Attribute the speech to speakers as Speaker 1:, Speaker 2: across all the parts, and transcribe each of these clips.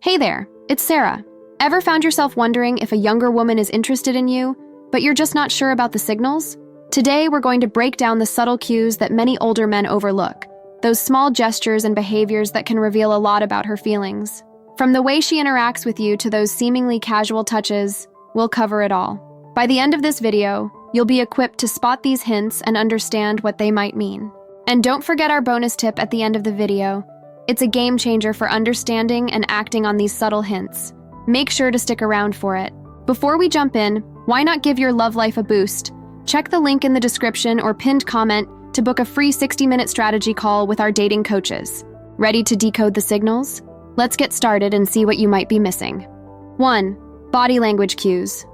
Speaker 1: Hey there, it's Sarah. Ever found yourself wondering if a younger woman is interested in you, but you're just not sure about the signals? Today, we're going to break down the subtle cues that many older men overlook, those small gestures and behaviors that can reveal a lot about her feelings. From the way she interacts with you to those seemingly casual touches, we'll cover it all. By the end of this video, you'll be equipped to spot these hints and understand what they might mean. And don't forget our bonus tip at the end of the video. It's a game changer for understanding and acting on these subtle hints. Make sure to stick around for it. Before we jump in, why not give your love life a boost? Check the link in the description or pinned comment to book a free 60-minute strategy call with our dating coaches. Ready to decode the signals? Let's get started and see what you might be missing. 1. Body language cues.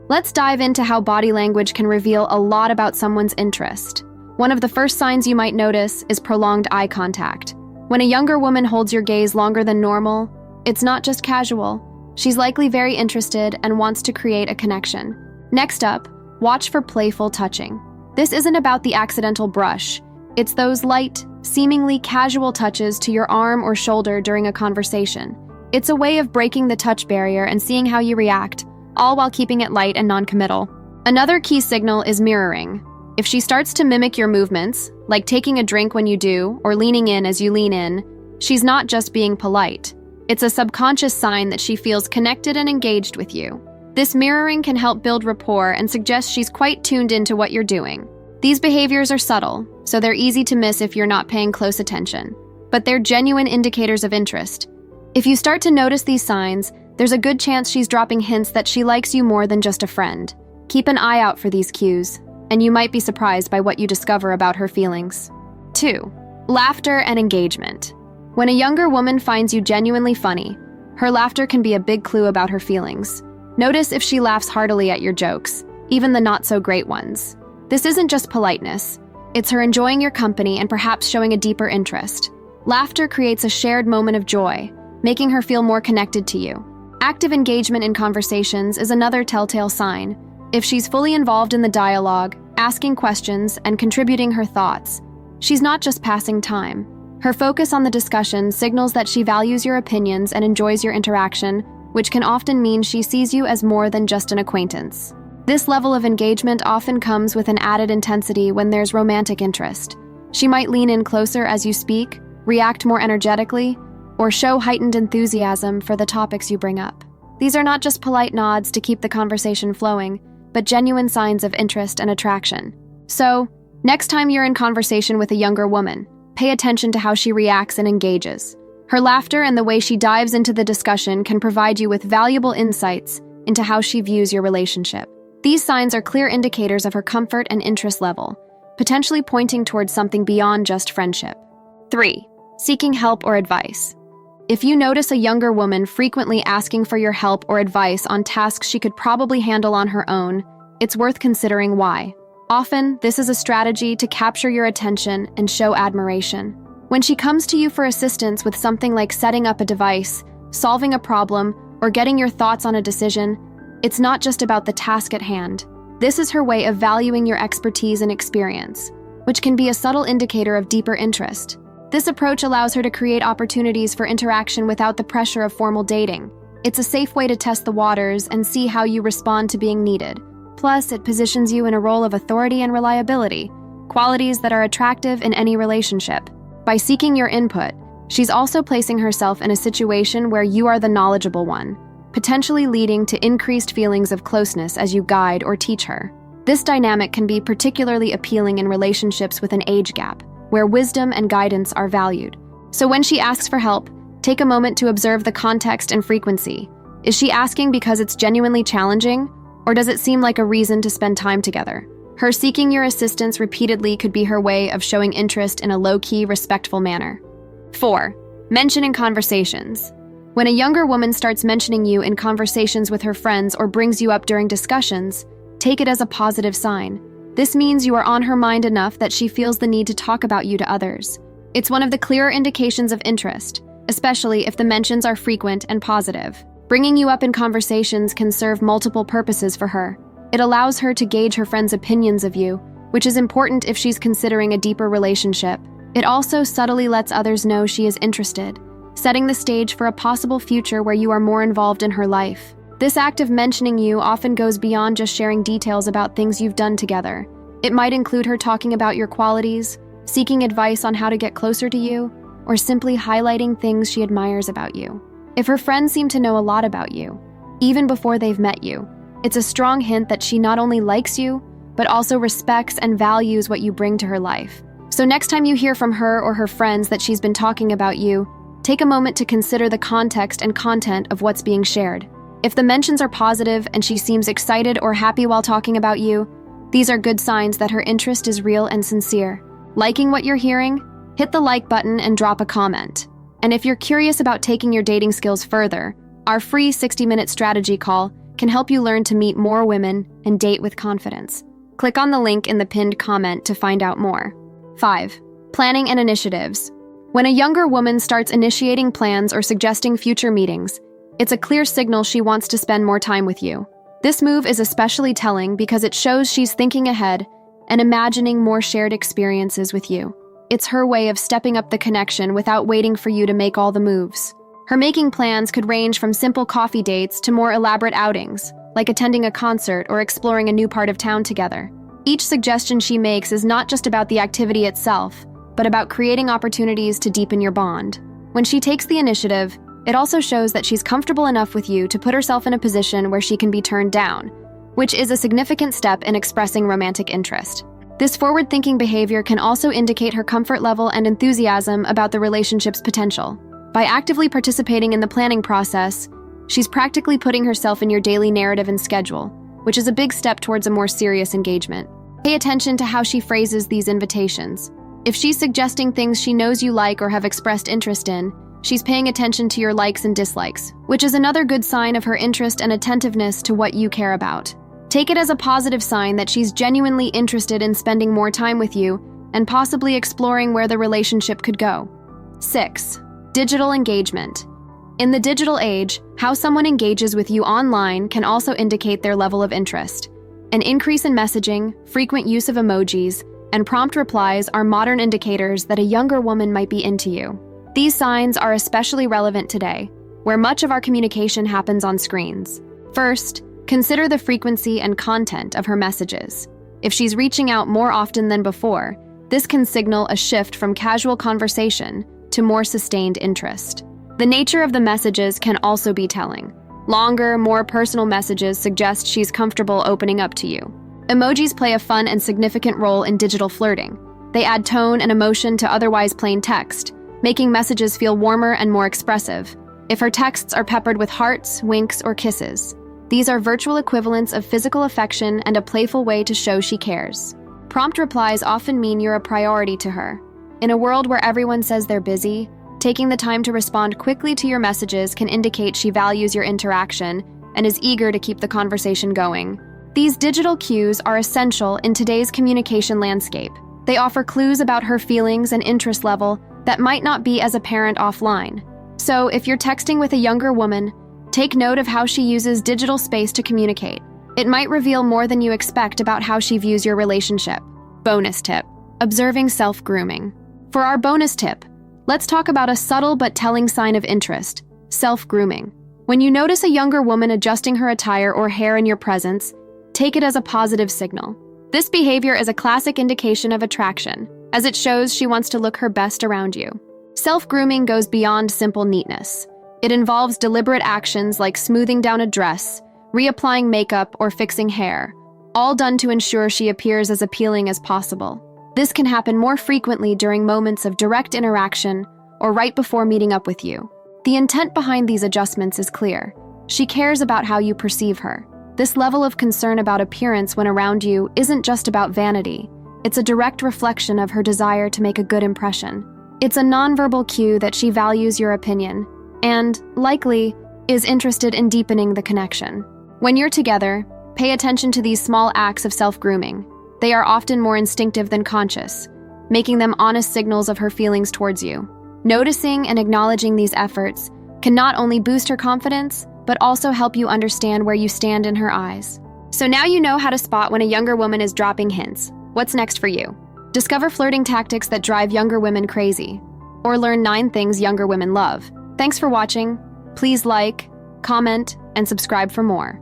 Speaker 1: Let's dive into how body language can reveal a lot about someone's interest. One of the first signs you might notice is prolonged eye contact. When a younger woman holds your gaze longer than normal, it's not just casual. She's likely very interested and wants to create a connection. Next up, watch for playful touching. This isn't about the accidental brush. It's those light, seemingly casual touches to your arm or shoulder during a conversation. It's a way of breaking the touch barrier and seeing how you react, all while keeping it light and non-committal. Another key signal is mirroring. If she starts to mimic your movements, like taking a drink when you do or leaning in as you lean in, she's not just being polite. It's a subconscious sign that she feels connected and engaged with you. This mirroring can help build rapport and suggest she's quite tuned into what you're doing. These behaviors are subtle, so they're easy to miss if you're not paying close attention. But they're genuine indicators of interest. If you start to notice these signs, there's a good chance she's dropping hints that she likes you more than just a friend. Keep an eye out for these cues, and you might be surprised by what you discover about her feelings. 2. Laughter and engagement. When a younger woman finds you genuinely funny, her laughter can be a big clue about her feelings. Notice if she laughs heartily at your jokes, even the not-so-great ones. This isn't just politeness. It's her enjoying your company and perhaps showing a deeper interest. Laughter creates a shared moment of joy, making her feel more connected to you. Active engagement in conversations is another telltale sign. If she's fully involved in the dialogue, asking questions, and contributing her thoughts, she's not just passing time. Her focus on the discussion signals that she values your opinions and enjoys your interaction, which can often mean she sees you as more than just an acquaintance. This level of engagement often comes with an added intensity when there's romantic interest. She might lean in closer as you speak, react more energetically, or show heightened enthusiasm for the topics you bring up. These are not just polite nods to keep the conversation flowing, but genuine signs of interest and attraction. So, next time you're in conversation with a younger woman, pay attention to how she reacts and engages. Her laughter and the way she dives into the discussion can provide you with valuable insights into how she views your relationship. These signs are clear indicators of her comfort and interest level, potentially pointing towards something beyond just friendship. 3. Seeking help or advice. If you notice a younger woman frequently asking for your help or advice on tasks she could probably handle on her own, it's worth considering why. Often, this is a strategy to capture your attention and show admiration. When she comes to you for assistance with something like setting up a device, solving a problem, or getting your thoughts on a decision, it's not just about the task at hand. This is her way of valuing your expertise and experience, which can be a subtle indicator of deeper interest. This approach allows her to create opportunities for interaction without the pressure of formal dating. It's a safe way to test the waters and see how you respond to being needed. Plus, it positions you in a role of authority and reliability, qualities that are attractive in any relationship. By seeking your input, she's also placing herself in a situation where you are the knowledgeable one, potentially leading to increased feelings of closeness as you guide or teach her. This dynamic can be particularly appealing in relationships with an age gap, where wisdom and guidance are valued. So when she asks for help, take a moment to observe the context and frequency. Is she asking because it's genuinely challenging, or does it seem like a reason to spend time together? Her seeking your assistance repeatedly could be her way of showing interest in a low-key, respectful manner. 4. Mention in conversations. When a younger woman starts mentioning you in conversations with her friends or brings you up during discussions, take it as a positive sign. This means you are on her mind enough that she feels the need to talk about you to others. It's one of the clearer indications of interest, especially if the mentions are frequent and positive. Bringing you up in conversations can serve multiple purposes for her. It allows her to gauge her friends' opinions of you, which is important if she's considering a deeper relationship. It also subtly lets others know she is interested, setting the stage for a possible future where you are more involved in her life. This act of mentioning you often goes beyond just sharing details about things you've done together. It might include her talking about your qualities, seeking advice on how to get closer to you, or simply highlighting things she admires about you. If her friends seem to know a lot about you, even before they've met you, it's a strong hint that she not only likes you, but also respects and values what you bring to her life. So next time you hear from her or her friends that she's been talking about you, take a moment to consider the context and content of what's being shared. If the mentions are positive and she seems excited or happy while talking about you, these are good signs that her interest is real and sincere. Liking what you're hearing? Hit the like button and drop a comment. And if you're curious about taking your dating skills further, our free 60-minute strategy call can help you learn to meet more women and date with confidence. Click on the link in the pinned comment to find out more. 5. Planning and initiatives. When a younger woman starts initiating plans or suggesting future meetings, it's a clear signal she wants to spend more time with you. This move is especially telling because it shows she's thinking ahead and imagining more shared experiences with you. It's her way of stepping up the connection without waiting for you to make all the moves. Her making plans could range from simple coffee dates to more elaborate outings, like attending a concert or exploring a new part of town together. Each suggestion she makes is not just about the activity itself, but about creating opportunities to deepen your bond. When she takes the initiative, it also shows that she's comfortable enough with you to put herself in a position where she can be turned down, which is a significant step in expressing romantic interest. This forward-thinking behavior can also indicate her comfort level and enthusiasm about the relationship's potential. By actively participating in the planning process, she's practically putting herself in your daily narrative and schedule, which is a big step towards a more serious engagement. Pay attention to how she phrases these invitations. If she's suggesting things she knows you like or have expressed interest in, she's paying attention to your likes and dislikes, which is another good sign of her interest and attentiveness to what you care about. Take it as a positive sign that she's genuinely interested in spending more time with you and possibly exploring where the relationship could go. 6. Digital engagement. In the digital age, how someone engages with you online can also indicate their level of interest. An increase in messaging, frequent use of emojis, and prompt replies are modern indicators that a younger woman might be into you. These signs are especially relevant today, where much of our communication happens on screens. First, consider the frequency and content of her messages. If she's reaching out more often than before, this can signal a shift from casual conversation to more sustained interest. The nature of the messages can also be telling. Longer, more personal messages suggest she's comfortable opening up to you. Emojis play a fun and significant role in digital flirting. They add tone and emotion to otherwise plain text, making messages feel warmer and more expressive. If her texts are peppered with hearts, winks, or kisses, these are virtual equivalents of physical affection and a playful way to show she cares. Prompt replies often mean you're a priority to her. In a world where everyone says they're busy, taking the time to respond quickly to your messages can indicate she values your interaction and is eager to keep the conversation going. These digital cues are essential in today's communication landscape. They offer clues about her feelings and interest level that might not be as apparent offline. So, if you're texting with a younger woman, take note of how she uses digital space to communicate. It might reveal more than you expect about how she views your relationship. Bonus tip: observing self-grooming. For our bonus tip, let's talk about a subtle but telling sign of interest: self-grooming. When you notice a younger woman adjusting her attire or hair in your presence, take it as a positive signal. This behavior is a classic indication of attraction, as it shows she wants to look her best around you. Self-grooming goes beyond simple neatness. It involves deliberate actions like smoothing down a dress, reapplying makeup, or fixing hair, all done to ensure she appears as appealing as possible. This can happen more frequently during moments of direct interaction or right before meeting up with you. The intent behind these adjustments is clear. She cares about how you perceive her. This level of concern about appearance when around you isn't just about vanity. It's a direct reflection of her desire to make a good impression. It's a nonverbal cue that she values your opinion and, likely, is interested in deepening the connection. When you're together, pay attention to these small acts of self-grooming. They are often more instinctive than conscious, making them honest signals of her feelings towards you. Noticing and acknowledging these efforts can not only boost her confidence, but also help you understand where you stand in her eyes. So now you know how to spot when a younger woman is dropping hints. What's next for you? Discover flirting tactics that drive younger women crazy, or learn 9 things younger women love. Thanks for watching. Please like, comment, and subscribe for more.